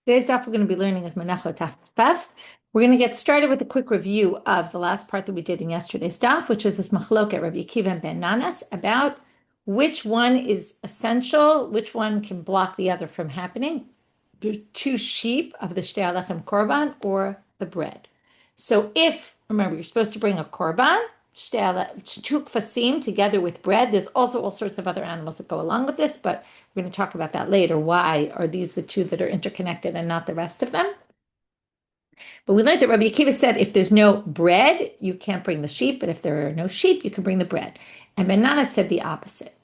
Today's daf we're going to be learning is Menachot Taf. We're going to get started with a quick review of the last part that we did in yesterday's daf, which is this machloket Rabbi Akiva and Ben Nanas about which one is essential, which one can block the other from happening. There's two sheep of the Shtei Alechem Korban or the bread. So remember, you're supposed to bring a Korban, two kfasim together with bread. There's also all sorts of other animals that go along with this, but we're going to talk about that later. Why are these the two that are interconnected and not the rest of them? But we learned that Rabbi Akiva said if there's no bread, you can't bring the sheep, but if there are no sheep, you can bring the bread. And Ben Nanas said the opposite.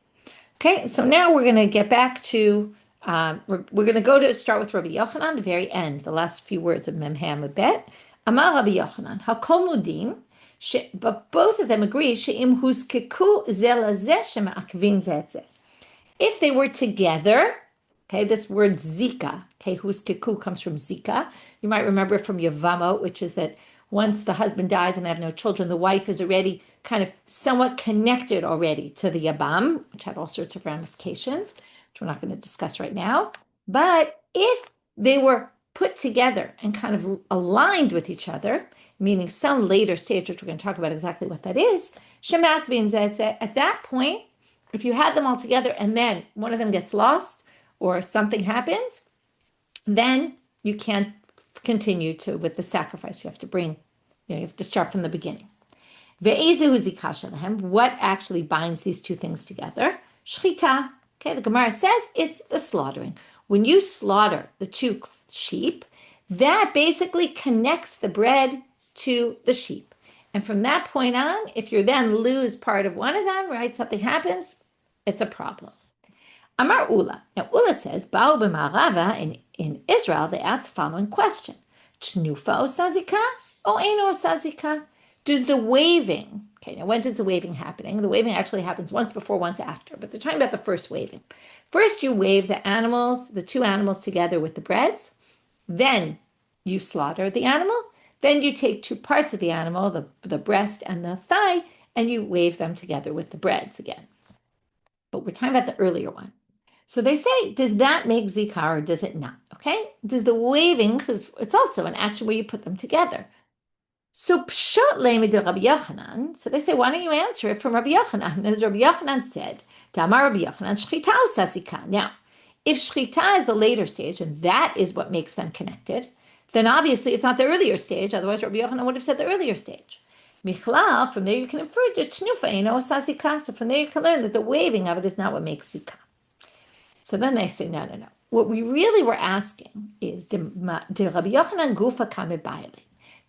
Okay, so now we're going to get back to, we're going to go to start with Rabbi Yochanan, the very end, the last few words of Mem Hamubet. Amar Rabbi Yochanan, Hakol Mudin, but both of them agree, she'im huzkeku ze lazeh she'ma'akvin ze et zeh. If they were together, okay, this word zika, okay, huzkeku comes from zika. You might remember from Yavamo, which is that once the husband dies and they have no children, the wife is already kind of somewhat connected already to the Yabam, which had all sorts of ramifications, which we're not going to discuss right now. But if they were put together and kind of aligned with each other, meaning some later stage, which we're going to talk about exactly what that is, shemak v'inzeh, at that point, if you had them all together and then one of them gets lost or something happens, then you can't continue with the sacrifice. You have to you have to start from the beginning. What actually binds these two things together? Shchita. Okay, the Gemara says it's the slaughtering. When you slaughter the two sheep, that basically connects the bread to the sheep. And from that point on, if you then lose part of one of them, right, something happens, it's a problem. Amar Ula. Now Ula says, Ba'u b'ma'arava, in Israel, they asked the following question. Tshnufa osazika o eno osazika? Does the waving, okay, now when does the waving happening? The waving actually happens once before, once after, but they're talking about the first waving. First you wave the two animals together with the breads, then you slaughter the animal, then you take two parts of the animal, the breast and the thigh, and you wave them together with the breads again. But we're talking about the earlier one. So they say, does that make zikar or does it not? Okay? Does the waving, because it's also an action where you put them together. So pshat leimid Rabbi Yochanan. So they say, why don't you answer it from Rabbi Yochanan? As Rabbi Yochanan said, Tamar Rabbi Yochanan, shchita usazika. Now, if shchita is the later stage, and that is what makes them connected, then obviously it's not the earlier stage. Otherwise, Rabbi Yochanan would have said the earlier stage. Michlal, from there you can infer that shnufa eno usazika. So from there you can learn that the waving of it is not what makes zika. So then they say, no. What we really were asking is, de Rabbi Yochanan gufa kame baile.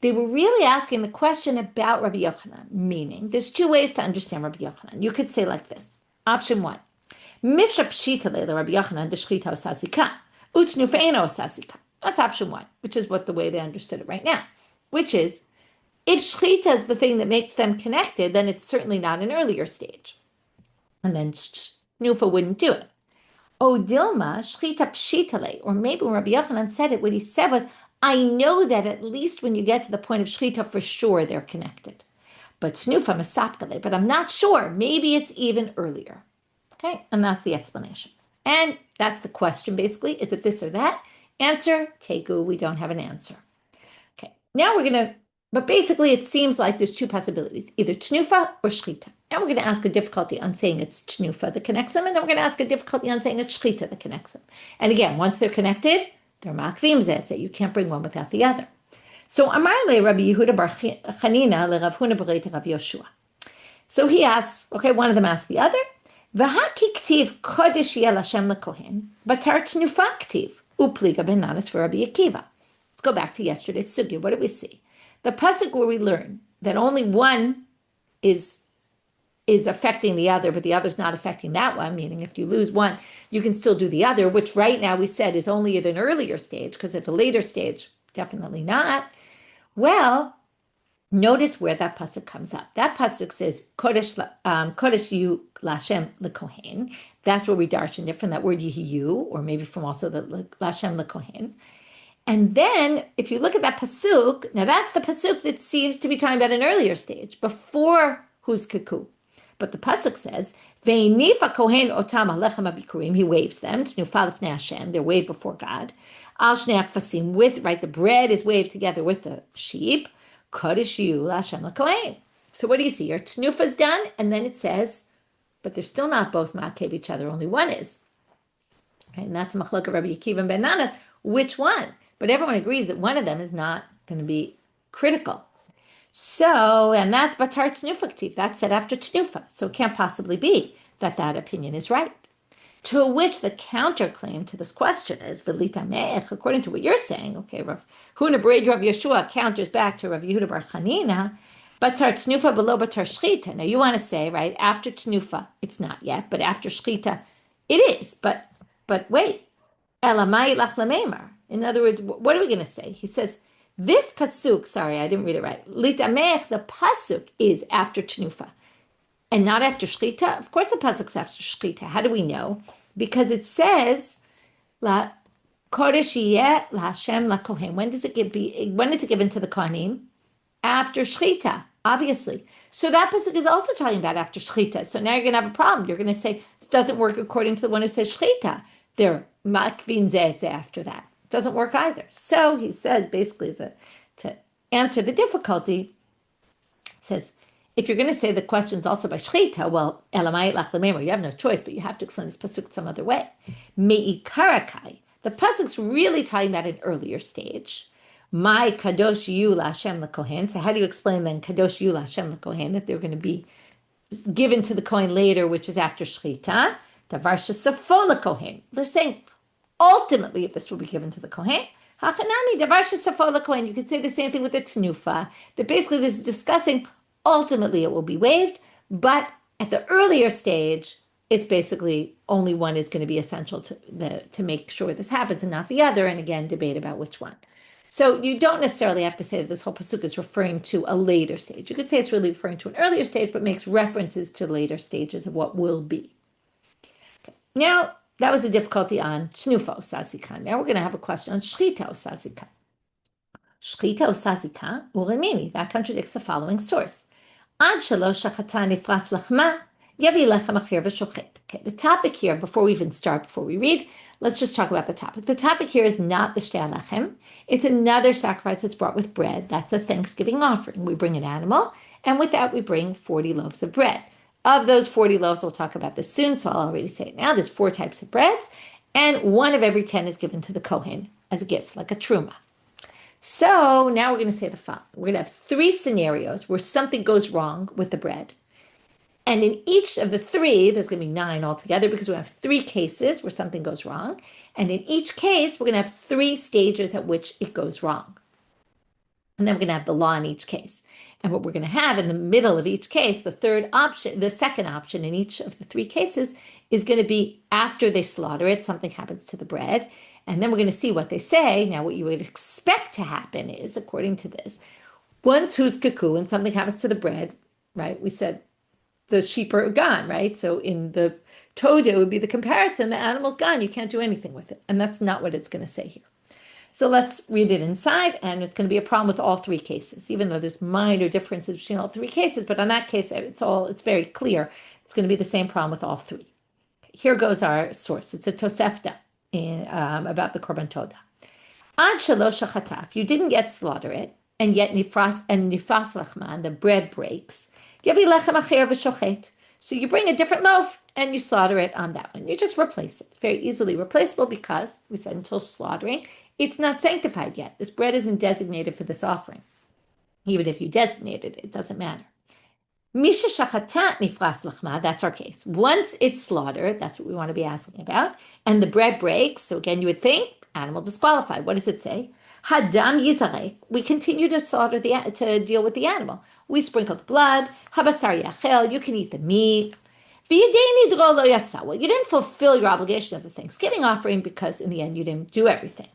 They were really asking the question about Rabbi Yochanan, meaning there's two ways to understand Rabbi Yochanan. You could say like this. Option one, Mifsha pshita le Rabbi Yochanan de shchita osazika, u'tshnufa eno osazika. That's option one, which is what the way they understood it right now, which is, if shchita is the thing that makes them connected, then it's certainly not an earlier stage. And then shnufa wouldn't do it. O Dilma, shchita pshitale, or maybe when Rabbi Yochanan said it, what he said was, I know that at least when you get to the point of shchita, for sure they're connected. But shnufa masapkale, but I'm not sure. Maybe it's even earlier. Okay, and that's the explanation. And that's the question, basically. Is it this or that? Answer, tegu, we don't have an answer. Okay, now but basically it seems like there's two possibilities, either tshnufa or shchita. Now we're going to ask a difficulty on saying it's tshnufa that connects them, and then we're going to ask a difficulty on saying it's shchita that connects them. And again, once they're connected, they're makvim zeh. You can't bring one without the other. So Amar le Rabbi Yehuda bar Chanina le Rav Huna b'reit Rav Yoshua. So he asks, okay, one of them asked the other, V'haki ktiv kodesh yel Hashem lekohen, batar tnufa ktiv, upliga ben Nanas for Rabbi Akiva. Let's go back to yesterday's sugya. What did we see? The pasuk where we learn that only one is affecting the other, but the other's not affecting that one, meaning if you lose one, you can still do the other, which right now we said is only at an earlier stage, because at a later stage, definitely not. Well, notice where that pasuk comes up. That pasuk says, Kodesh yu Lashem lekohen. That's where we darshan it from that word yihiyu, or maybe from also the Lashem lekohen. And then, if you look at that pasuk, now that's the pasuk that seems to be talking about an earlier stage, before huzkeku. But the pasuk says, "Ve'nifa kohen otam alechem abikurim." He waves them. T'nufa lifnei Hashem. They're waved before God. Al shnei akfasim, with, right, the bread is waved together with the sheep. Kodesh yu Hashem lakohen. So what do you see? Your t'nufa's done, and then it says, but they're still not both ma'akev each other. Only one is. Right? And that's Machlokes Rabbi Akiva and Ben Nanas. Which one? But everyone agrees that one of them is not going to be critical. So, and that's Batar Tnufa Ktiv. That's said after Tnufa. So it can't possibly be that that opinion is right. To which the counterclaim to this question is, V'lita Me'ech, according to what you're saying, okay, Rav Huna B'reid Rav Yeshua counters back to Rav Yehuda Bar Chanina, Batar Tnufa below Batar Shchita. Now you want to say, right, after Tnufa, it's not yet, but after Shchita, it is. But wait, Elamai Lach Lamemar. In other words, what are we going to say? He says, this pasuk, sorry, I didn't read it right. Litamech, the pasuk is after Tnufa and not after Shchita. Of course the pasuk's after Shchita. How do we know? Because it says, La Kodesh yeh la Hashem la Kohen. When is it given to the Kohanim? After Shchita, obviously. So that pasuk is also talking about after Shchita. So now you're going to have a problem. You're going to say, this doesn't work according to the one who says Shchita. They're makvin zeh after that. Doesn't work either. So he says, basically, to answer the difficulty, says, if you're going to say the question's also by Shchita, well, Elamai Lach Lamemer, you have no choice, but you have to explain this pasuk some other way. Me'ikarakai, the pasuk's really talking about an earlier stage. My kadosh yu Hashem lakohen. So how do you explain then kadosh yu Hashem lakohen, that they're going to be given to the Kohen later, which is after Shchita? Davar shesafo lakohen. They're saying, ultimately, this will be given to the Kohen. Hachanami, davar shesafo lakohen. You could say the same thing with the Tnufa, that basically this is discussing, ultimately it will be waived, but at the earlier stage, it's basically only one is going to be essential to make sure this happens and not the other, and again, debate about which one. So you don't necessarily have to say that this whole pasuk is referring to a later stage. You could say it's really referring to an earlier stage, but makes references to later stages of what will be. Okay. Now, that was the difficulty on Shnufa Osazikan. Now we're going to have a question on Shchita Osazikan. Shchita Osazika Uremini. That contradicts the following source. Ad shalosh shachata nifras lachma yavi lechem achir v'shochet. Okay, the topic here, before we even start, before we read, let's just talk about the topic. The topic here is not the shtei lechem. It's another sacrifice that's brought with bread. That's a Thanksgiving offering. We bring an animal, and with that we bring 40 loaves of bread. Of those 40 loaves, we'll talk about this soon, so I'll already say it now. There's 4 types of breads, and one of every 10 is given to the Kohen as a gift, like a truma. So now we're going to say the following. We're going to have 3 scenarios where something goes wrong with the bread. And in each of the 3, there's going to be 9 altogether because we have 3 cases where something goes wrong. And in each case, we're going to have 3 stages at which it goes wrong. And then we're going to have the law in each case. And what we're going to have in the middle of each case, the second option in each of the 3 cases is going to be after they slaughter it, something happens to the bread. And then we're going to see what they say. Now, what you would expect to happen is, according to this, once who's cuckoo and something happens to the bread, right? We said the sheep are gone, right? So in the Toda, it would be the comparison. The animal's gone. You can't do anything with it. And that's not what it's going to say here. So let's read it inside, and it's going to be a problem with all 3 cases, even though there's minor differences between all 3 cases. But on that case, it's very clear. It's going to be the same problem with all 3. Here goes our source. It's a Tosefta about the Korban Toda. Ad shalosh shachata. If you didn't get slaughter it, and yet nifas lachman, the bread breaks, yavi lechem acher v'shochet. So you bring a different loaf and you slaughter it on that one. You just replace it. Very easily replaceable because we said until slaughtering, it's not sanctified yet. This bread isn't designated for this offering. Even if you designated it, it doesn't matter. Misha shachatat nifras lachma, that's our case. Once it's slaughtered, that's what we want to be asking about, and the bread breaks, so again, you would think, animal disqualified. What does it say? Hadam yizarek, we continue to to deal with the animal. We sprinkle the blood, habasar yachel, you can eat the meat. V'yadei nidro lo yatsa, well, you didn't fulfill your obligation of the Thanksgiving offering because in the end you didn't do everything.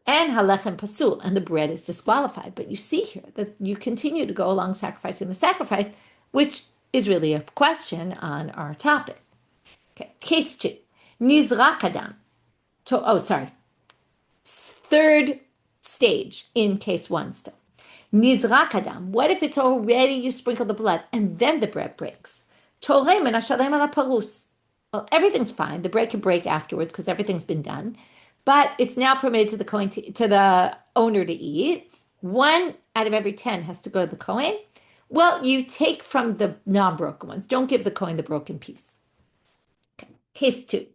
And halechem pasul, and the bread is disqualified. But you see here that you continue to go along sacrificing the sacrifice, which is really a question on our topic. Okay, case 2. Nizrak adam. Third stage in case 1 still. Nizrak adam. What if it's already you sprinkle the blood and then the bread breaks? Torei menashalem ala parus. Well, everything's fine. The bread can break afterwards because everything's been done, but it's now permitted to the Kohen to the owner to eat. 1 out of every 10 has to go to the Kohen. Well, you take from the non-broken ones. Don't give the Kohen the broken piece. Okay. Case 2.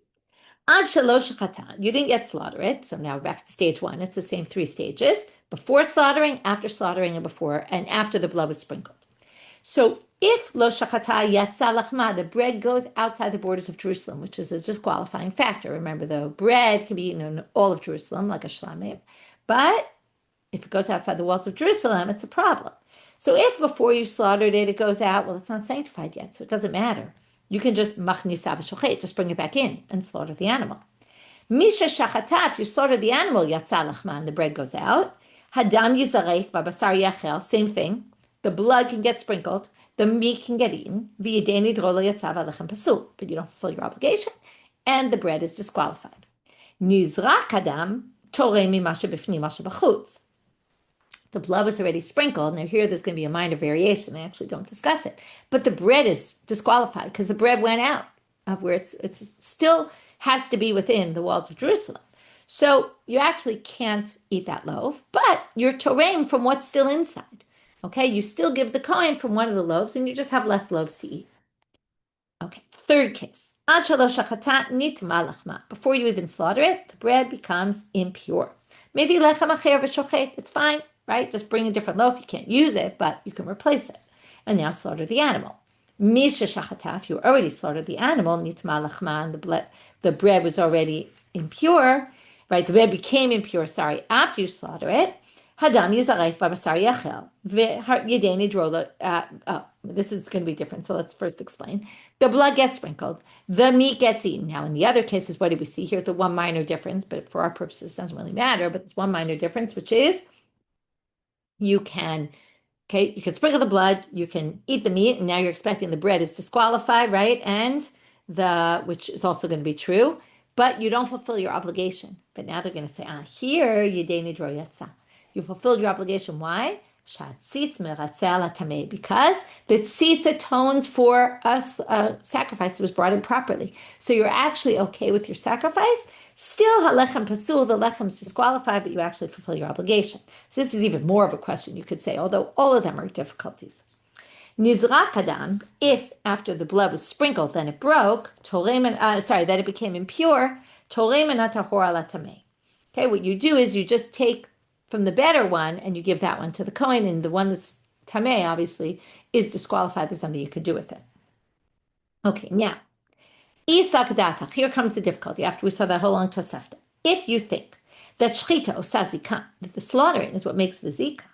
Ad shalosh chatan. You didn't yet slaughter it, so now we're back to stage 1. It's the same 3 stages: before slaughtering, and before and after the blood was sprinkled. So if lo shachata yatsa lachma, the bread goes outside the borders of Jerusalem, which is a disqualifying factor. Remember, the bread can be eaten in all of Jerusalem, like a shlamim, but if it goes outside the walls of Jerusalem, it's a problem. So if before you slaughtered it, it goes out, well, it's not sanctified yet, so it doesn't matter. You can just machnisa v'shochet, just bring it back in and slaughter the animal. Misha shachata, if you slaughter the animal, yatsa lachma, and the bread goes out. Hadam yizarek babasar yachel, same thing. The blood can get sprinkled, the meat can get eaten, but you don't fulfill your obligation, and the bread is disqualified. Nizrak adam torei mimasha b'fnim masha b'chutz. The blood was already sprinkled. Now here there's going to be a minor variation. They actually don't discuss it. But the bread is disqualified because the bread went out of where it's still has to be within the walls of Jerusalem. So you actually can't eat that loaf, but you're toreim from what's still inside. Okay, you still give the Kohen from one of the loaves and you just have less loaves to eat. Okay, third case. Before you even slaughter it, the bread becomes impure. Maybe lechem acher v'shochet, it's fine, right? Just bring a different loaf. You can't use it, but you can replace it. And now slaughter the animal. Misha shachata, if you already slaughtered the animal, nitma lachma, and the bread was already impure, right? The bread became impure, after you slaughter it. Hadam yizarek babasar yachel v'yedeni drola. This is going to be different, so let's first explain. The blood gets sprinkled, the meat gets eaten. Now, in the other cases, what do we see? Here's the one minor difference, but for our purposes, it doesn't really matter. But there's one minor difference, which is you can sprinkle the blood, you can eat the meat, and now you're expecting the bread is disqualified, right? And which is also going to be true, but you don't fulfill your obligation. But now they're going to say, here yedeni dro yatsa. You fulfilled your obligation. Why? Because the tzitz atones for a sacrifice that was brought in properly. So you're actually okay with your sacrifice. Still, halechem pasul, the lechem is disqualified, but you actually fulfill your obligation. So this is even more of a question, you could say, although all of them are difficulties. Nizrak adam, if after the blood was sprinkled, then it broke, that it became impure, okay, what you do is you just take from the better one, and you give that one to the Kohen, and the one that's tameh, obviously, is disqualified. There's something you could do with it. Okay, now, isak datach, here comes the difficulty, after we saw that whole long Tosefta. If you think that shchita osa zika, that the slaughtering is what makes the zika,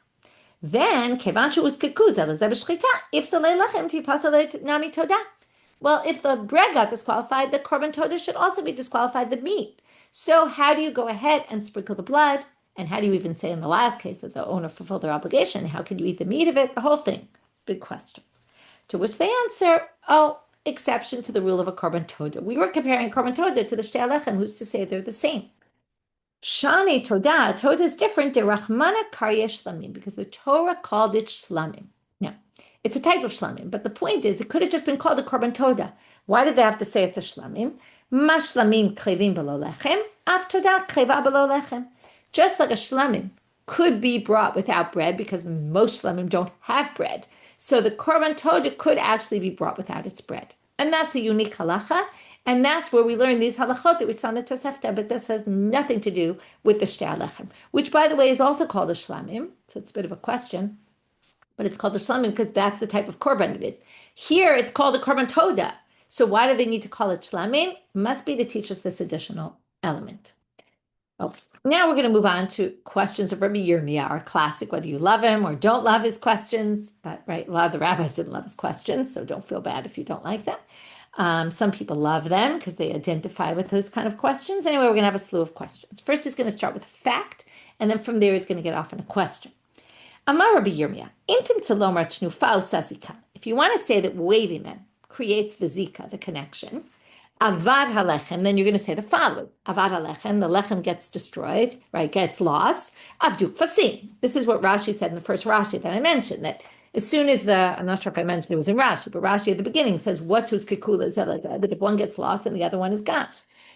then, kevan she'uzkeku zeh lezeh b'shchita, if zalei lachem tipasal nami todah. Well, if the bread got disqualified, the korban todah should also be disqualified, the meat. So how do you go ahead and sprinkle the blood? And how do you even say in the last case that the owner fulfilled their obligation? How can you eat the meat of it? The whole thing. Big question. To which they answer, exception to the rule of a korban todah. We were comparing korban todah to the shtei alechem. Who's to say they're the same? Shani todah is different. De rachmana karye shlamim, because the Torah called it shlamim. Now, it's a type of shlamim, but the point is, it could have just been called a korban todah. Why did they have to say it's a shlamim? Ma shlamim krevim below lechem, af todah kreva below lechem. Just like a shlamim could be brought without bread, because most shlamim don't have bread. So the korban todah could actually be brought without its bread. And that's a unique halacha. And that's where we learn these halachot that we saw in the Tosefta, but this has nothing to do with the shtei alechem, which, by the way, is also called a shlamim. So it's a bit of a question. But it's called a shlamim because that's the type of korban it is. Here, it's called a korban todah. So why do they need to call it shlamim? Must be to teach us this additional element. Okay. Now we're going to move on to questions of Rabbi Yirmiyah, our classic, whether you love him or don't love his questions. But right, a lot of the rabbis didn't love his questions, so don't feel bad if you don't like them. Some people love them because they identify with those kind of questions. Anyway, we're going to have a slew of questions. First, he's going to start with a fact, and then from there, he's going to get off on a question. Amar Rabbi Yirmiyah, intim tzalomar tnufa usazika. If you want to say that waving them creates the zika, the connection, avad halechem, then you're going to say the following. Avad halechem, the lechem gets destroyed, right, gets lost. Avduk fasim. This is what Rashi said in the first Rashi that I mentioned, that As soon as I'm not sure if I mentioned it was in Rashi, but Rashi at the beginning says, what's whose kikula zelada, that if one gets lost and the other one is gone.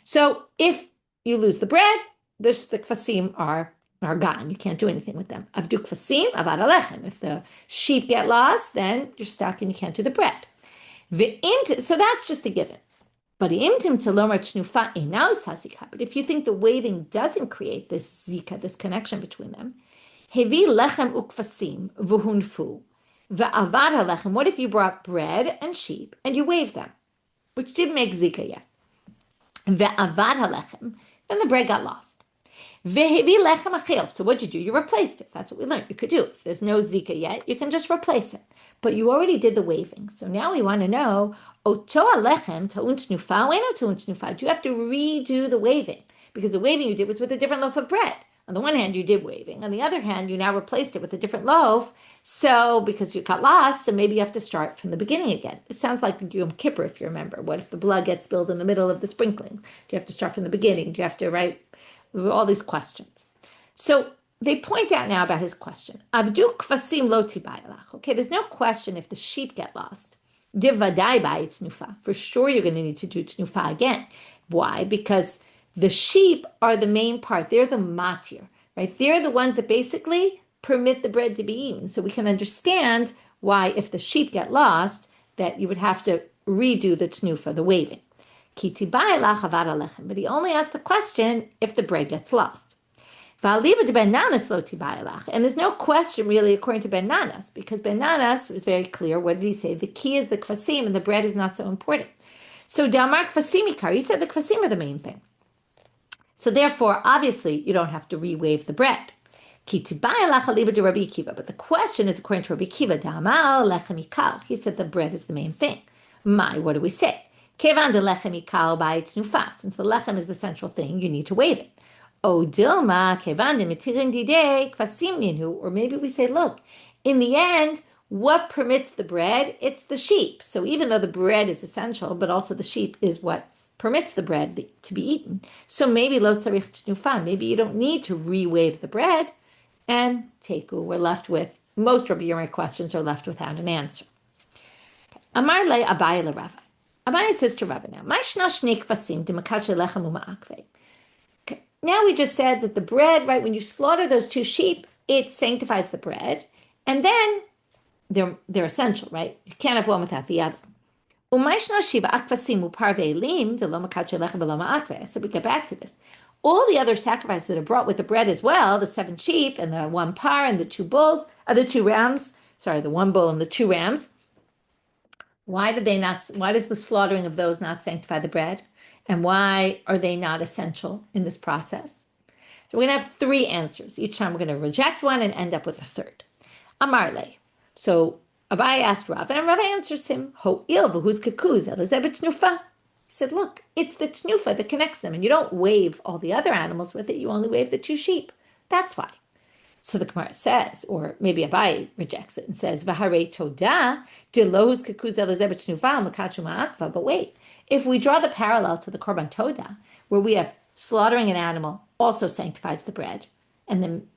So if you lose the bread, the kfasim are gone. You can't do anything with them. Avdu kfasim, avad alechem. If the sheep get lost, then you're stuck and you can't do the bread. So that's just a given. But if you think the waving doesn't create this zika, this connection between them, hevi lechem ukfasim v'hunfu v'avad halechem. What if you brought bread and sheep and you waved them, which didn't make zika yet? V'avad halechem, then the bread got lost. V'hevi lechem achil. So what'd you do? You replaced it. That's what we learned. You could do. If there's no zika yet, you can just replace it. But you already did the waving. So now we want to know, oto alechem ta'unt nufa, when ta'unt nufa? Do you have to redo the waving? Because the waving you did was with a different loaf of bread. On the one hand, you did waving. On the other hand, you now replaced it with a different loaf. So because you got lost, so maybe you have to start from the beginning again. It sounds like Yom Kippur, if you remember. What if the blood gets spilled in the middle of the sprinkling? Do you have to start from the beginning? Do you have to write all these questions? So they point out now about his question. Avdu kvasim lo tibayalach. Okay, there's no question if the sheep get lost. Divadai by tnufa. For sure you're going to need to do tnufa again. Why? Because the sheep are the main part. They're the matir, right? They're the ones that basically permit the bread to be eaten. So we can understand why if the sheep get lost, that you would have to redo the tnufa, the waving. But he only asked the question if the bread gets lost. And there's no question really according to Ben Nanas, because Ben Nanas was very clear. What did he say? The key is the kvasim and the bread is not so important. So Damar kvasimikar, he said the kvasim are the main thing. So therefore, obviously, you don't have to re-wave the bread. But the question is according to Rabbi Kiva, he said the bread is the main thing. What do we say? Since the lechem is the central thing, you need to wave it. Or maybe we say, look, in the end, what permits the bread? It's the sheep. So even though the bread is essential, but also the sheep is what permits the bread to be eaten. So maybe lo sarich tnufa, maybe you don't need to re-wave the bread. And teku, we're left with, most Rabbi Yomi questions are left without an answer. Amar le Abaye le Rava. Abaye says to Rava now, now we just said that the bread, right, when you slaughter those two sheep, it sanctifies the bread, and then they're essential, right? You can't have one without the other. So we get back to this. All the other sacrifices that are brought with the bread as well, the 7 sheep and the 1 par and the 2 bulls, the 2 rams, the 1 bull and the 2 rams, why does the slaughtering of those not sanctify the bread? And why are they not essential in this process? So we're going to have 3 answers. Each time we're going to reject one and end up with a third. Amarle. So Abaye asked Rava, and Rava answers him, Ho il v'huz kekuz elazebet tnufa. He said, look, it's the tnufa that connects them, and you don't wave all the other animals with it, you only wave the 2 sheep. That's why. So the Gemara says, or maybe Abaye rejects it and says, V'harei toda dilohuz kekuz elazebet tnufa makachu ma'akva. But wait, if we draw the parallel to the Korban Toda, where we have slaughtering an animal also sanctifies the bread, and then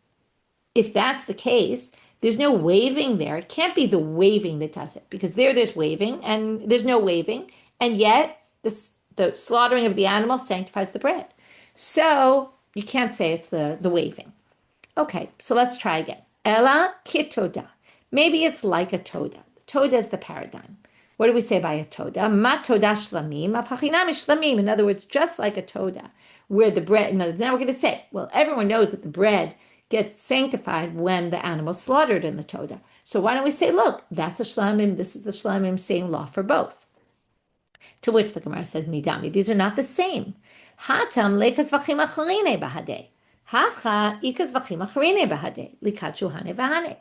if that's the case, there's no waving there. It can't be the waving that does it, because there's waving, and there's no waving, and yet the slaughtering of the animal sanctifies the bread. So you can't say it's the waving. Okay, so let's try again. Ela kitoda. Maybe it's like a toda. Toda is the paradigm. What do we say by a toda? Ma toda shlamim, apachinam shlamim. In other words, just like a toda, where the bread, now we're going to say, well, everyone knows that the bread gets sanctified when the animal's slaughtered in the toda. So why don't we say, look, that's a shlamim, this is the shlamim, same law for both. To which the Gemara says, midami, these are not the same. Hatam lekas vachim acharine bahade. Hacha ikas vachim acharine bahade. Likachu hane vahane.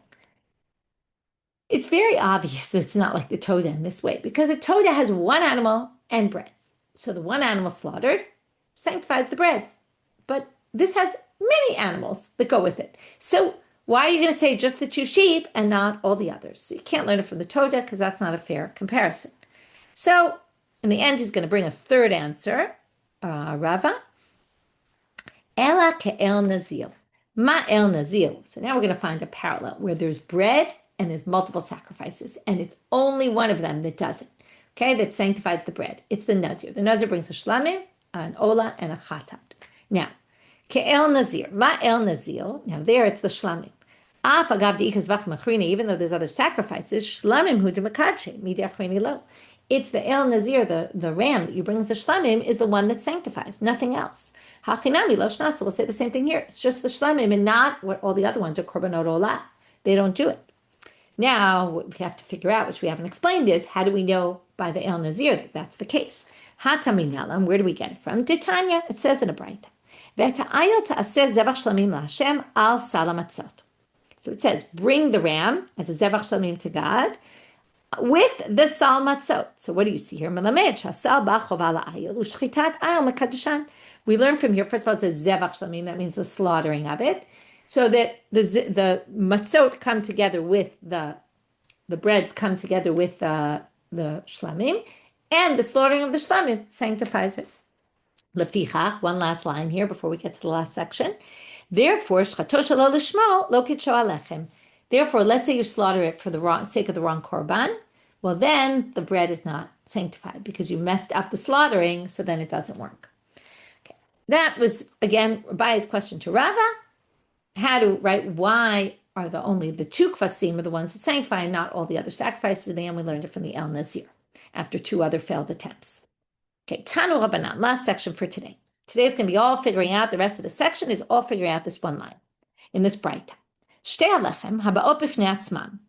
It's very obvious that it's not like the toda in this way, because a toda has 1 animal and breads. So the 1 animal slaughtered sanctifies the breads. But this has many animals that go with it. So why are you going to say just the 2 sheep and not all the others? So you can't learn it from the toda, because that's not a fair comparison. So in the end, he's going to bring a third answer, Rava. Ela ke'el nazil. Ma el nazil. So now we're going to find a parallel where there's bread and there's multiple sacrifices, and it's only one of them that doesn't, okay, that sanctifies the bread. It's the Nazir. The Nazir brings a shlamim, an ola, and a chatat. Now, ke'el Nazir, ma'el Nazir, now there it's the shlamim. Af agav di'ikas vach machrina, even though there's other sacrifices, shlamim hu demakadshe, midachrini lo. It's the El Nazir, the ram that you bring as a shlamim, is the one that sanctifies, nothing else. Hachinami lo shnasa, we'll say the same thing here. It's just the shlamim and not what all the other ones are korbanot olah. They don't do it. Now, what we have to figure out, which we haven't explained, is how do we know by the El Nazir that that's the case? Hatamimelam, where do we get it from? Titania, it says in a Braita. Ve'ta'ayil ta'aseh zevach shlamim la'Hashem al salamatzot. So it says, bring the ram as a zevach shlamim to God with the sal matzot. So what do you see here? We learn from here, first of all, it says zevach shlamim, that means the slaughtering of it. So that the matzot come together with the breads come together with the shlamim, and the slaughtering of the shlamim sanctifies it. Lefichach, one last line here before we get to the last section. Therefore, shchato shelo lishmo lo kitsho alechem. Therefore, let's say you slaughter it for the sake of the wrong korban. Well, then the bread is not sanctified because you messed up the slaughtering, so then it doesn't work. Okay. That was, again, Rabbi's question to Rava. Why are only the two kvasim are the ones that sanctify and not all the other sacrifices? In the end, we learned it from the El Nazir after two other failed attempts. Okay, Tanu Rabbanan, last section for today. Today's going to be all figuring out, the rest of the section is all figuring out this one line in this Braita. Shtei alechem habaot b'fnei atzmam.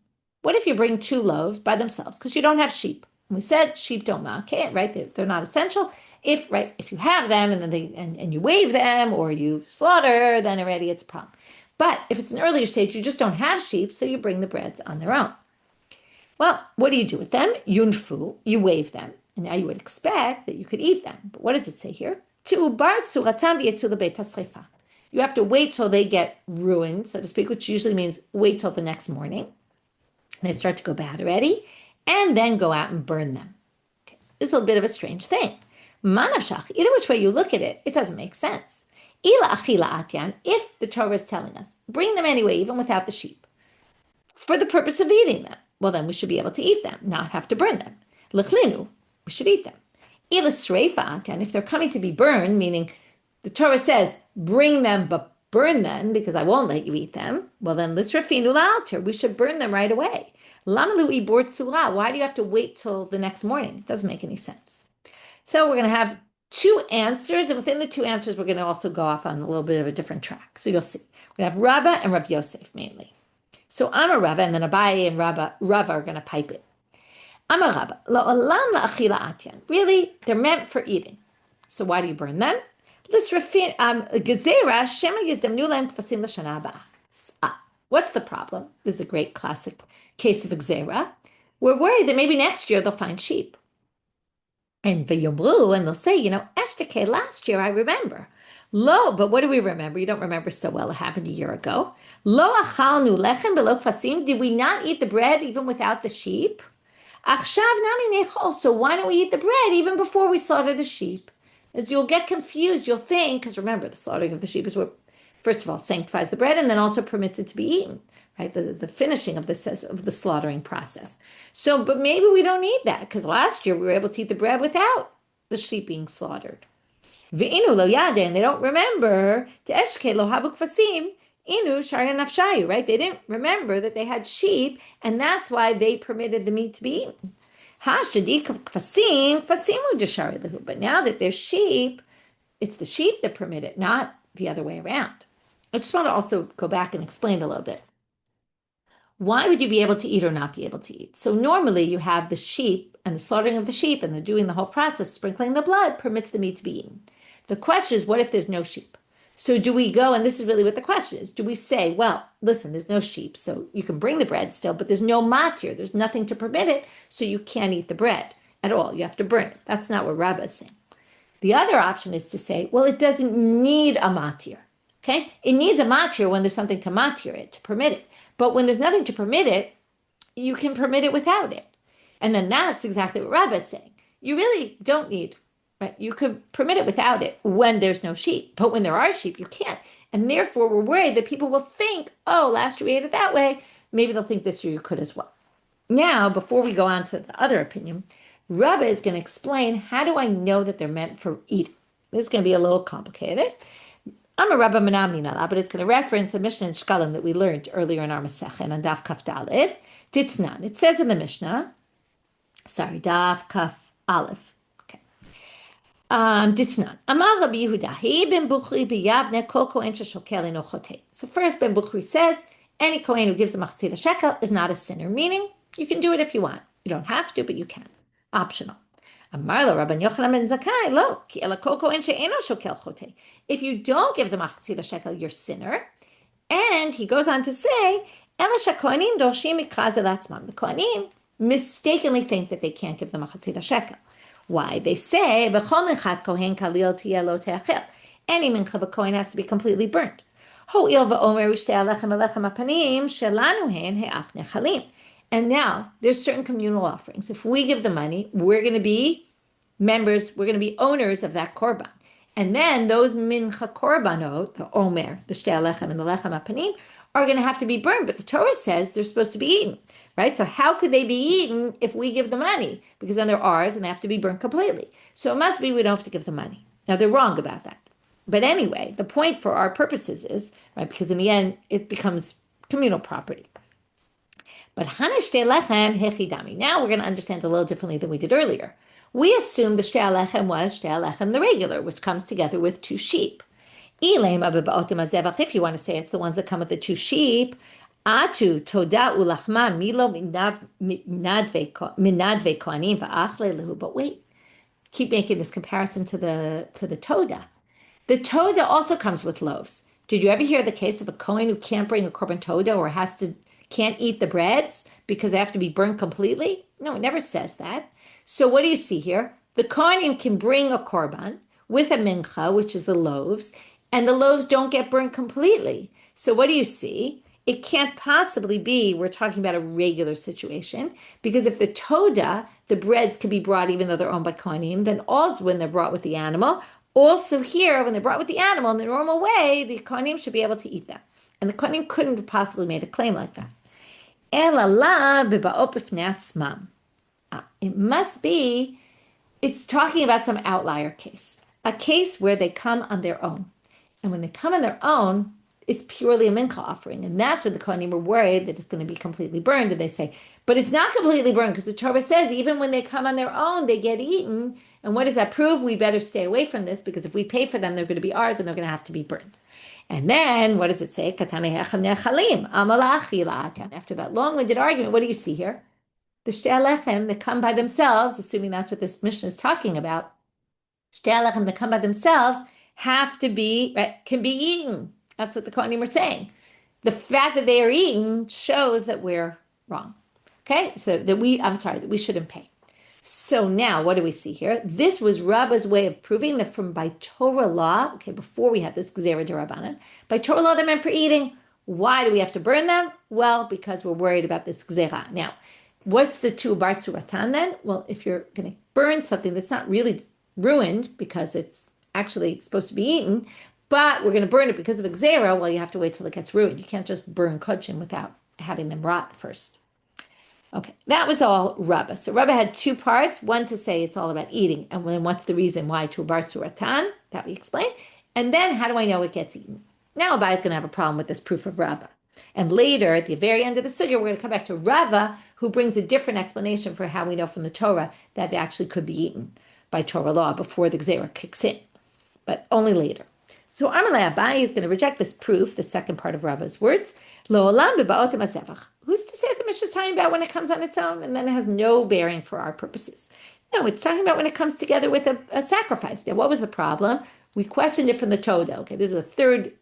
What if you bring two loaves by themselves? Because you don't have sheep. And we said sheep don't makeh, right? They're not essential. If you have them and then and you wave them or you slaughter, then already it's a problem. But if it's an earlier stage, you just don't have sheep, so you bring the breads on their own. Well, what do you do with them? Yunfu, you wave them. And now you would expect that you could eat them. But what does it say here? You have to wait till they get ruined, so to speak, which usually means wait till the next morning. They start to go bad already, and then go out and burn them. Okay. This is a bit of a strange thing. Manavshach, either which way you look at it, it doesn't make sense. Ila achila atyan, if the Torah is telling us, bring them anyway, even without the sheep, for the purpose of eating them, well then we should be able to eat them, not have to burn them. Lechlinu, we should eat them. Ila sreifa atyan, if they're coming to be burned, meaning the Torah says, bring them but burn them because I won't let you eat them, well then lisrafinu la'alter, we should burn them right away. Lamalu ibor tzura, why do you have to wait till the next morning? It doesn't make any sense. So we're going to have two answers, and within the two answers, we're going to also go off on a little bit of a different track. So you'll see. We're going to have Rabba and Rav Yosef mainly. So I'm a Rabba, and then Abaye and Rava are going to pipe it. I'm a Rabba. La'olam la'achila atyan. Really, they're meant for eating. So why do you burn them? What's the problem? This is the great classic case of Gzera. We're worried that maybe next year they'll find sheep. And v'yomru, and they'll say, Eshteke, last year I remember. Lo, but what do we remember? You don't remember so well. It happened a year ago. Lo achalnu lechem be'lo kfasim. Did we not eat the bread even without the sheep? Achshav nami nechol. So why don't we eat the bread even before we slaughter the sheep? As you'll get confused, you'll think, because remember, the slaughtering of the sheep is what, first of all, sanctifies the bread and then also permits it to be eaten. Right, the finishing of the slaughtering process. So, but maybe we don't need that because last year we were able to eat the bread without the sheep being slaughtered. Ve'inu lo yade, and they don't remember to eshke lo havu kvasim inu sharia nafshayu. Right, they didn't remember that they had sheep, and that's why they permitted the meat to be eaten. Hashadik kvasim kvasimu deshari lehu. But now that there's sheep, it's the sheep that permit it, not the other way around. I just want to also go back and explain a little bit. Why would you be able to eat or not be able to eat? So normally you have the sheep and the slaughtering of the sheep and the doing the whole process, sprinkling the blood permits the meat to be eaten. The question is, what if there's no sheep? So do we go, and this is really what the question is, do we say, well, listen, there's no sheep, so you can bring the bread still, but there's no matir, there's nothing to permit it, so you can't eat the bread at all. You have to burn it. That's not what Rabbah is saying. The other option is to say, well, it doesn't need a matir. Okay? It needs a matir when there's something to matir it, to permit it. But when there's nothing to permit it, you can permit it without it. And then that's exactly what Rabbah is saying. You really don't need, right? You could permit it without it when there's no sheep. But when there are sheep, you can't. And therefore, we're worried that people will think, oh, last year we ate it that way. maybe they'll think this year you could as well. Now, before we go on to the other opinion, Rabba is going to explain, how do I know that they're meant for eating? This is going to be a little complicated. I'm a Rabba Menamni, but it's going to reference a Mishnah in Shkalim that we learned earlier in our Masechet on Daf Kaf Daled. Ditnan. It says in the Mishnah, Daf Kaf Aleph. Okay. Ditnan. Amar Rabbi Yehuda, He ben Bukhri b'yavne kol kohen sheshokel eno chotei. So first, Ben Bukhri says, any kohen who gives the machzit shekel is not a sinner, meaning you can do it if you want. You don't have to, but you can. Optional. Amar lo Rabban Yochanan ben Zakkai, lo, ki ela kol kohen she'eno shokel chotei. If you don't give the machzit shekel, you're sinner. And he goes on to say, Ela shekohanim dorshim mikra ze latzmam. The kohanim mistakenly think that they can't give the machatzit shekel. Why? They say, B'chol minchat kohen kalil tiyeh lo te'achel. Any mincha of a kohen has to be completely burnt. Ho'il v'omer ushtei alechem alechem apanim shelanu hen he'ach nechalim. And now, there's certain communal offerings. If we give the money, we're going to be members, we're going to be owners of that korban. And then those mincha korbanot, the omer, the shtei alechem and the lechem apanim, are going to have to be burned, but the Torah says they're supposed to be eaten, right? So how could they be eaten if we give the money? Because then they're ours and they have to be burned completely. So it must be we don't have to give the money. Now, they're wrong about that. But anyway, the point for our purposes is, right, because in the end, it becomes communal property. But hanashtei lechem hechidami. Now we're going to understand a little differently than we did earlier. We assumed the shtei lechem was shtei lechem, the regular, which comes together with two sheep. If you want to say it's the ones that come with the two sheep, Achu toda ulachma milo minadve kohanim va'achle lehu. But wait, keep making this comparison to the toda. The toda also comes with loaves. Did you ever hear the case of a kohen who can't bring a korban toda or can't eat the breads because they have to be burnt completely? No, it never says that. So what do you see here? The kohanim can bring a korban with a mincha, which is the loaves, and the loaves don't get burnt completely. So what do you see? It can't possibly be, we're talking about a regular situation, because if the toda, the breads can be brought even though they're owned by kohanim, then also when they're brought with the animal, also here, when they're brought with the animal in the normal way, the kohanim should be able to eat them. And the kohanim couldn't have possibly made a claim like that. It must be, it's talking about some outlier case, a case where they come on their own. And when they come on their own, it's purely a mincha offering. And that's when the kohanim were worried that it's going to be completely burned. And they say, but it's not completely burned because the Torah says even when they come on their own, they get eaten. And what does that prove? We better stay away from this because if we pay for them, they're going to be ours and they're going to have to be burned. And then what does it say? After that long-winded argument, what do you see here? The shtei alechem that come by themselves, assuming that's what this Mishnah is talking about, shtei alechem that come by themselves have to be, right, can be eaten. That's what the kohanim are saying. The fact that they are eaten shows that we're wrong. Okay, so that we shouldn't pay. So now, what do we see here? This was Rabba's way of proving that by Torah law, okay, before we had this Gzera d'Rabbanan, by Torah law they're meant for eating. Why do we have to burn them? Well, because we're worried about this Gzera. Now, what's the tu bar tzuratan then? Well, if you're going to burn something that's not really ruined because it's actually supposed to be eaten, but we're going to burn it because of a gzera, well, you have to wait till it gets ruined. You can't just burn kodesh without having them rot first. Okay, that was all Rabba. So Rabba had two parts, one to say it's all about eating, and then what's the reason why tu bar tzuratan, that we explained, and then how do I know it gets eaten? Now Abai is going to have a problem with this proof of Rabba. And later, at the very end of the sugya, we're going to come back to Rava, who brings a different explanation for how we know from the Torah that it actually could be eaten by Torah law before the gzera kicks in, but only later. So Amalei Abai is going to reject this proof, the second part of Rava's words. Lo olam b'ba'otim hazevach. Who's to say that the Mishnah is talking about when it comes on its own, and then it has no bearing for our purposes? No, it's talking about when it comes together with a sacrifice. Now, what was the problem? We questioned it from the Toda. Okay, this is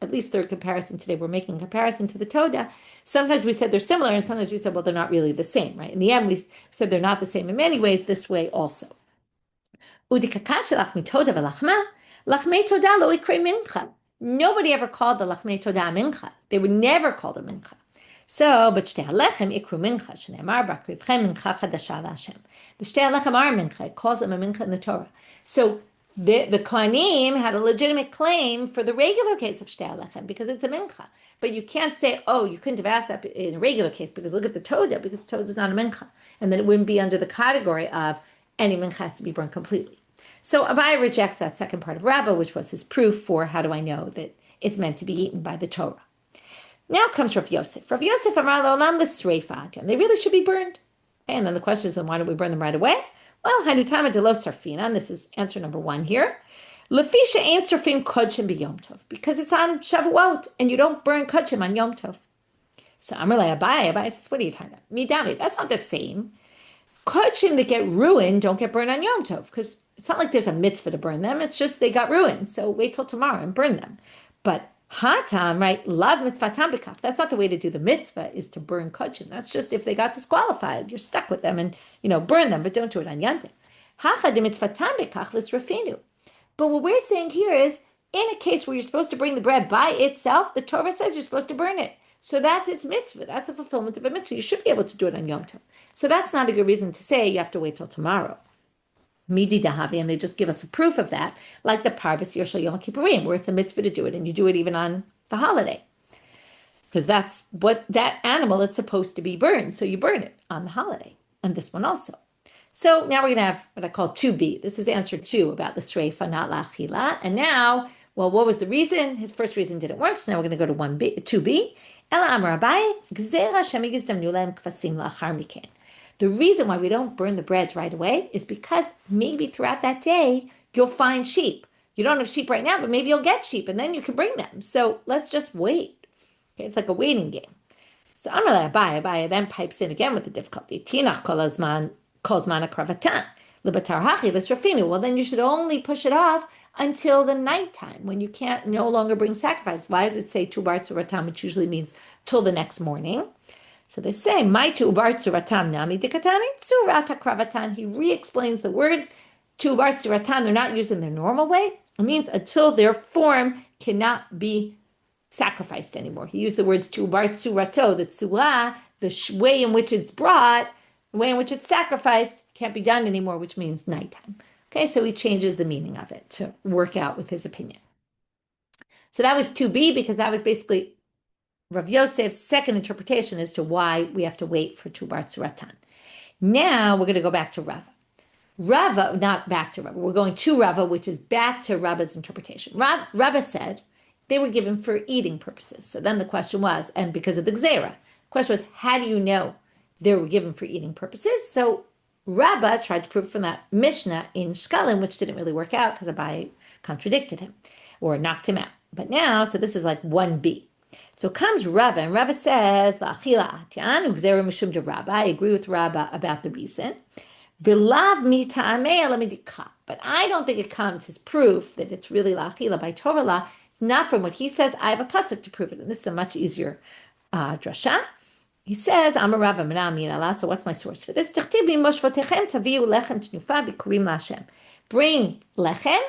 at least third comparison today. We're making a comparison to the Toda. Sometimes we said they're similar, and sometimes we said, well, they're not really the same, right? In the end, we said they're not the same in many ways, this way also. Nobody ever called the lachmei toda mincha. They were never called a mincha. So, but shtei halechem ikru mincha, shneimar b'akrivchem mincha chadasha l'Hashem. The shtei halechem are mincha. It calls them a mincha in the Torah. So, The Kohanim had a legitimate claim for the regular case of Shtei Alechem because it's a mincha. But you can't say, oh, you couldn't have asked that in a regular case because look at the Toda, because Toda is not a mincha. And then it wouldn't be under the category of any mincha has to be burned completely. So Abai rejects that second part of Rabbah, which was his proof for how do I know that it's meant to be eaten by the Torah. Now comes Rav Yosef. Rav Yosef Amar L'Olam L'Sreifa, and they really should be burned. And then the question is, then why don't we burn them right away? Well, Hanutama de lo sarfina, and this is answer number one here. Lefisha ain't sarfim kodshim b'yom tov, because it's on Shavuot, and you don't burn kodshim on Yom Tov. So Amarle Abai says, what are you talking about? Midami, that's not the same. Kodshim that get ruined don't get burned on Yom Tov, because it's not like there's a mitzvah to burn them. It's just they got ruined, so wait till tomorrow and burn them. But Hatam, right? Love mitzvatam b'kach. That's not the way to do the mitzvah, is to burn kodshim. That's just if they got disqualified, you're stuck with them and, burn them, but don't do it on Yom Tov. Hacha de mitzvatam b'kach l'srafinu. But what we're saying here is, in a case where you're supposed to bring the bread by itself, the Torah says you're supposed to burn it. So that's its mitzvah. That's the fulfillment of a mitzvah. You should be able to do it on Yom Tov. So that's not a good reason to say you have to wait till tomorrow. Midi dahavi, and they just give us a proof of that, like the Parvis Yershal Yom Kippurim, where it's a mitzvah to do it, and you do it even on the holiday, because that's what that animal is supposed to be burned. So you burn it on the holiday, and this one also. So now we're going to have what I call 2b. This is answer 2 about the sreifa, not la'achila. And now, well, what was the reason? His first reason didn't work, so now we're going to go to 2b. Ela amar Abai, gzera shemigizdamnu lahem kvasim la'achar miken. The reason why we don't burn the breads right away is because maybe throughout that day, you'll find sheep. You don't have sheep right now, but maybe you'll get sheep, and then you can bring them. So let's just wait. Okay, it's like a waiting game. So Amalei Abai then pipes in again with the difficulty. Tinach kolazman akravatan libatar hachi l'srafinu. Well, then you should only push it off until the nighttime when you can't no longer bring sacrifice. Why does it say tu bar tzuratam, which usually means till the next morning? So they say, "My tu bar tzuratam nami dikatani tzurat akravatan." He re-explains the words tu bar tzuratam. They're not used in their normal way. It means until their form cannot be sacrificed anymore. He used the words tu bar tzurato, the tzura, the way in which it's brought, the way in which it's sacrificed, can't be done anymore, which means nighttime. Okay, so he changes the meaning of it to work out with his opinion. So that was 2b, because that was basically Rav Yosef's second interpretation as to why we have to wait for tu bar tzuratan. Now we're going to go back to Rava. Not back to Rava. We're going to Rava, which is back to Rava's interpretation. Rava said they were given for eating purposes. So then the question was, and because of the gzera, the question was, how do you know they were given for eating purposes? So Rava tried to prove from that Mishnah in Shkalim, which didn't really work out because Abai contradicted him or knocked him out. But now, so this is like 1b. So comes Rava, and Rava says, "La'achila atyan ugzera mishum de Rava." I agree with Rava about the reason. V'lav mita'amei alamidika. But I don't think it comes as proof that it's really la'achila by Torah. It's not from what he says. I have a pasuk to prove it, and this is a much easier drasha. He says, "Amar Rava Menami Allah." So what's my source for this? Tichtiv b'moshvotechem taviu lechem tnufa bikurim la'Hashem. Bring lechem.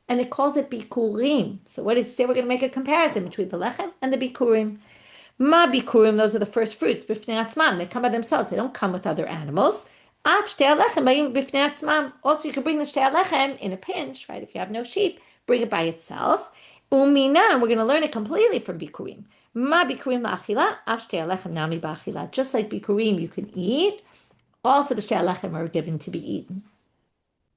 And it calls it bikurim. So what does it say? We're going to make a comparison between the lechem and the bikurim. Ma bikurim, those are the first fruits. Bifnei atzmam, they come by themselves. They don't come with other animals. Av shtei lechem bayim bifnei atzmam. Also, you can bring the shtei lechem in a pinch, right? If you have no sheep, bring it by itself. Umina, we're going to learn it completely from bikurim. Ma bikurim la'achila, av shtei lechem nami ba'achila. Just like bikurim you can eat, also the shtei lechem are given to be eaten.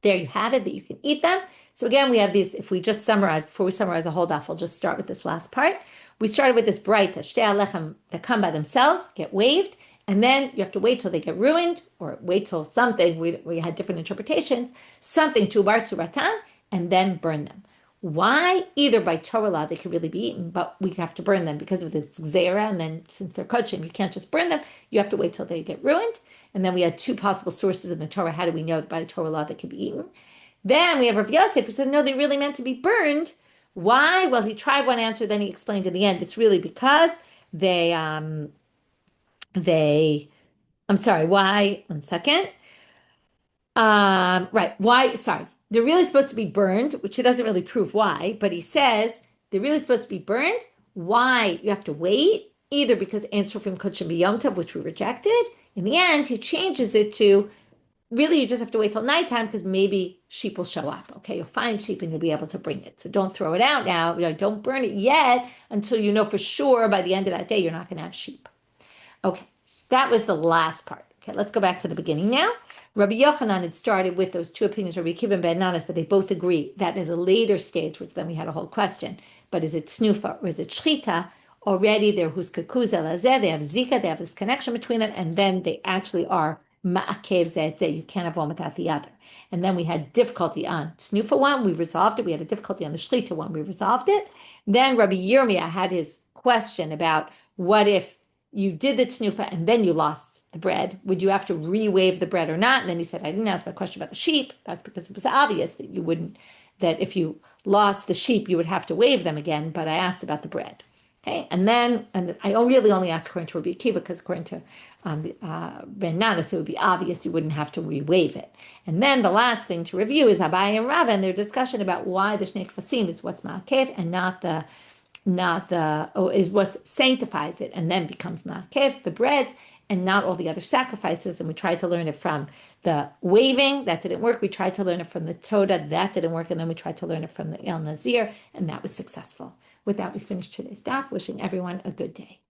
There you have it, that you can eat them. So again, we have these, if we just summarize, before we summarize the whole daf, I'll just start with this last part. We started with this bright, that shtei alechem that come by themselves, get waved, and then you have to wait till they get ruined, or wait till something, we had different interpretations, something tu bar tzuratan, and then burn them. Why? Either by Torah law, they can really be eaten, but we have to burn them because of this gzera, and then since they're kodshim, you can't just burn them, you have to wait till they get ruined. And then we had two possible sources in the Torah. How do we know that by the Torah law they can be eaten? Then we have Rav Yosef who said, no, they really meant to be burned. Why? Well, he tried one answer, then he explained in the end, it's really because why? 1 second. Right, why? Sorry. They're really supposed to be burned, which he doesn't really prove why, but he says they're really supposed to be burned. Why? You have to wait, either because Ein Sofrim Kodshim B'Yom Tov, which we rejected. In the end, he changes it to really, you just have to wait till nighttime because maybe sheep will show up. Okay, you'll find sheep and you'll be able to bring it. So don't throw it out now. Don't burn it yet until you know for sure by the end of that day you're not going to have sheep. Okay, that was the last part. Okay, let's go back to the beginning now. Rabbi Yochanan had started with those two opinions, Rabbi Akiva and Ben Nanas, but they both agree that at a later stage, which then we had a whole question, but is it snufa or is it shchita? Already they're huskakuza lazeh, they have zika, they have this connection between them, and then they actually are ma'akev zeh. You can't have one without the other. And then we had difficulty on snufa one, we resolved it. We had a difficulty on the shchita one, we resolved it. Then Rabbi Yirmiyah had his question about what if you did the tnufa and then you lost the bread, would you have to re-wave the bread or not? And then he said, I didn't ask my question about the sheep. That's because it was obvious that you wouldn't, that if you lost the sheep, you would have to wave them again. But I asked about the bread. Okay, and I really only asked according to Rabbi Akiva because according to Ben Nanas, it would be obvious you wouldn't have to re-wave it. And then the last thing to review is Abai and Rava and their discussion about why the Shnei Kfasim is what's ma'akev and is what sanctifies it and then becomes ma'akev, the breads, and not all the other sacrifices. And we tried to learn it from the waving, that didn't work. We tried to learn it from the Toda, that didn't work. And then we tried to learn it from the El Nazir, and that was successful. With that, we finished today's daf. Wishing everyone a good day.